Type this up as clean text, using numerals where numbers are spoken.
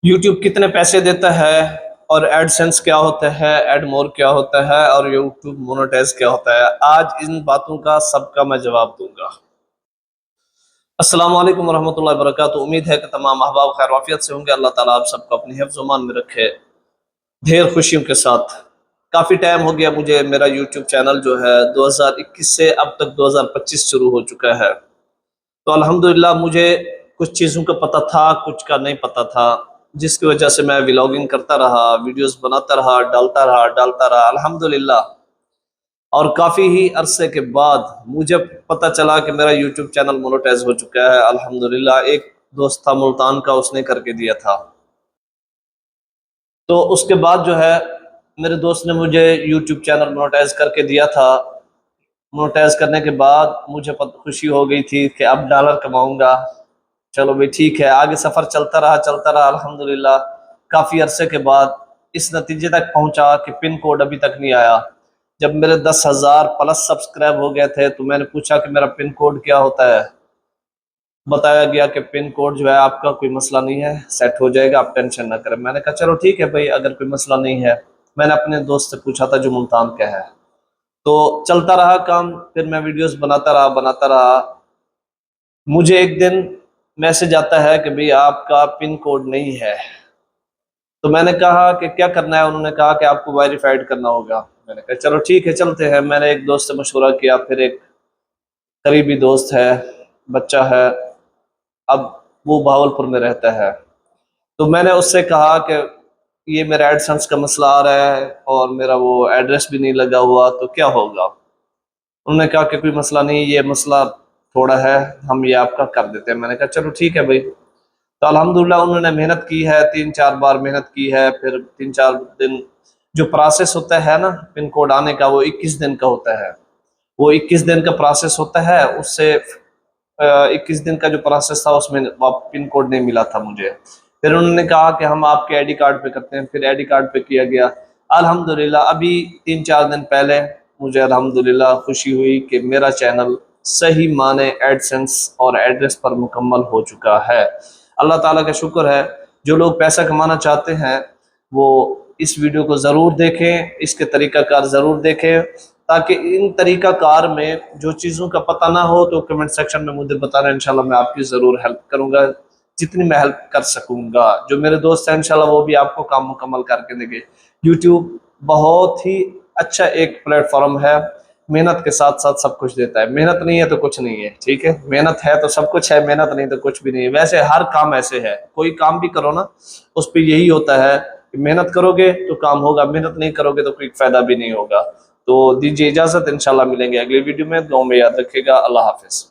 YouTube कितने पैसे देता है और एडसेंस क्या होता है, एडमोर क्या होता है और यूट्यूब मोनेटाइज क्या होता है। आज इन बातों का सबका मैं जवाब दूंगा। अस्सलाम वालेकुम वरहमतुल्लाहि वबरकातुहू। उम्मीद है कि तमाम अहबाब खैर वाफियत से होंगे। अल्लाह ताला आप सबको अपनी हिफ्ज़ व मान में रखे ढेर खुशियों के साथ। काफ़ी टाइम हो गया मुझे, मेरा यूट्यूब चैनल जो है 2021 से अब तक 2025 शुरू हो चुका है। तो अल्हम्दुलिल्लाह मुझे कुछ चीज़ों का पता था, कुछ का नहीं पता था, जिसकी वजह से मैं व्लॉगिंग करता रहा, वीडियोस बनाता रहा, डालता रहा अल्हम्दुलिल्लाह। और काफ़ी ही अरसे के बाद मुझे पता चला कि मेरा यूट्यूब चैनल मोनेटाइज हो चुका है अल्हम्दुलिल्लाह। एक दोस्त था मुल्तान का, उसने करके दिया था। तो उसके बाद जो है मेरे दोस्त ने मुझे यूट्यूब चैनल मोनेटाइज करके दिया था। मोनेटाइज करने के बाद मुझे खुशी हो गई थी कि अब डॉलर कमाऊंगा। चलो भाई ठीक है, आगे सफ़र चलता रहा अल्हम्दुलिल्लाह। काफ़ी अरसे के बाद इस नतीजे तक पहुंचा कि पिन कोड अभी तक नहीं आया। जब मेरे 10,000 प्लस सब्सक्राइब हो गए थे तो मैंने पूछा कि मेरा पिन कोड क्या होता है। बताया गया कि पिन कोड जो है आपका कोई मसला नहीं है, सेट हो जाएगा, आप टेंशन ना करें। मैंने कहा चलो ठीक है भाई, अगर कोई मसला नहीं है। मैंने अपने दोस्त से पूछा था जो मुल्तान का है। तो चलता रहा काम, फिर मैं वीडियोस बनाता रहा। मुझे एक दिन मैसेज आता है कि भाई आपका पिन कोड नहीं है। तो मैंने कहा कि क्या करना है। उन्होंने कहा कि आपको वेरीफाइड करना होगा। मैंने कहा चलो ठीक है चलते हैं। मैंने एक दोस्त से मशवरा किया, फिर एक करीबी दोस्त है, बच्चा है, अब वो भावलपुर में रहता है। तो मैंने उससे कहा कि ये मेरा एडसेंस का मसला आ रहा है और मेरा वो एड्रेस भी नहीं लगा हुआ, तो क्या होगा। उन्होंने कहा कि कोई मसला नहीं, ये मसला थोड़ा है, हम ये आपका कर देते हैं। मैंने कहा चलो ठीक है भाई। तो अल्हम्दुलिल्लाह उन्होंने मेहनत की है, 3-4 बार मेहनत की है। फिर 3-4 दिन जो प्रोसेस होता है ना पिन कोड आने का, वो 21 दिन का होता है। वो 21 दिन का प्रोसेस होता है। उससे 21 दिन का जो प्रोसेस था उसमें पिन कोड नहीं मिला था मुझे। फिर उन्होंने कहा कि हम आपके आईडी कार्ड पे करते हैं, फिर आईडी कार्ड पे किया गया। अल्हम्दुलिल्लाह अभी 3-4 दिन पहले मुझे अल्हम्दुलिल्लाह खुशी हुई कि मेरा चैनल सही माने एडसेंस और एड्रेस पर मुकम्मल हो चुका है। अल्लाह ताला का शुक्र है। जो लोग पैसा कमाना चाहते हैं वो इस वीडियो को ज़रूर देखें, इसके तरीक़ाकार ज़रूर देखें, ताकि इन तरीक़ाकार में जो चीज़ों का पता ना हो तो कमेंट सेक्शन में मुझे बताना। इंशाल्लाह मैं आपकी ज़रूर हेल्प करूँगा, जितनी मैं हेल्प कर सकूँगा। जो मेरे दोस्त हैं इंशाल्लाह वो भी आपको काम मुकम्मल करके देंगे। यूट्यूब बहुत ही अच्छा एक प्लेटफॉर्म है, मेहनत के साथ साथ सब कुछ देता है। मेहनत नहीं है तो कुछ नहीं है, ठीक है। मेहनत है तो सब कुछ है, मेहनत नहीं तो कुछ भी नहीं है। वैसे हर काम ऐसे है, कोई काम भी करो ना उस पर यही होता है कि मेहनत करोगे तो काम होगा, मेहनत नहीं करोगे तो कोई फायदा भी नहीं होगा। तो दीजिए इजाज़त, इंशाल्लाह मिलेंगे अगली वीडियो में। दुआ में याद रखिएगा। अल्लाह हाफिज़।